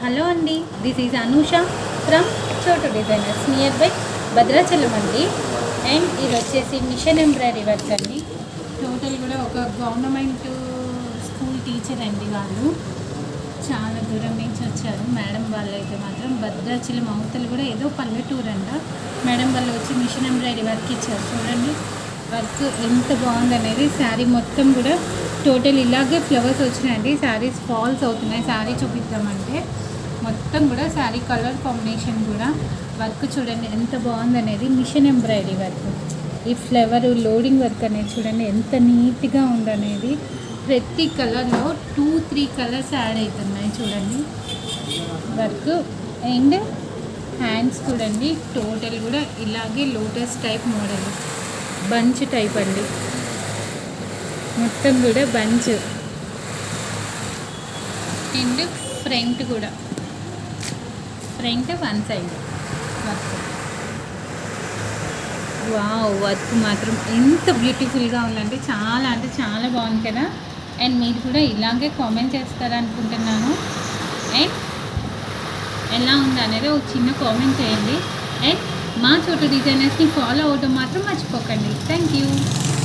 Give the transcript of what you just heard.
Hello అండి, this is Anusha from చోటు designers near by Bhadrachalam అండి. అండ్ ఇది వచ్చేసి మిషన్ ఎంబ్రాయిడరీ వర్క్ అండి. టోటల్ కూడా ఒక గవర్నమెంట్ స్కూల్ టీచర్ అండి. వాళ్ళు చాలా దూరం నుంచి వచ్చారు. మేడం వాళ్ళు అయితే మాత్రం భద్రాచలం అవతలు కూడా ఏదో పల్లెటూరు అంట. మేడం వాళ్ళు వచ్చి మిషన్ ఎంబ్రాయిడరీ వర్క్ ఇచ్చారు. చూడండి వర్క్ ఎంత బాగుందనేది. శారీ మొత్తం కూడా టోటల్ ఇలాగే ఫ్లవర్స్ వచ్చినాయండి. శారీస్ ఫాల్స్ అవుతున్నాయి. శారీ చూపిద్దామంటే మొత్తం కూడా శారీ కలర్ కాంబినేషన్ కూడా వర్క్ చూడండి ఎంత బాగుందనేది. మిషన్ ఎంబ్రాయిడరీ వర్క్, ఈ ఫ్లవర్ లోడింగ్ వర్క్ అనేది చూడండి ఎంత నీట్గా ఉందనేది. ప్రతి కలర్లో 2-3 కలర్స్ యాడ్ అవుతున్నాయి చూడండి వర్క్. అండ్ హ్యాండ్స్ చూడండి టోటల్ కూడా ఇలాగే lotus type model, bunch type అండి. మొత్తం కూడా బంచ్. అండ్ ఫ్రంట్ కూడా, front one side work. Wow, work మాత్రం ఎంత బ్యూటిఫుల్గా ఉందంటే చాలా అంటే చాలా బాగుంది కదా. అండ్ మీరు కూడా ఇలాగే కామెంట్ చేస్తారనుకుంటున్నాను. అండ్ ఎలా ఉంది అనేది ఒక చిన్న కామెంట్ చేయండి. అండ్ మా చోటు డిజైనర్స్ని ఫాలో అవ్వడం మాత్రం మర్చిపోకండి. Thank you.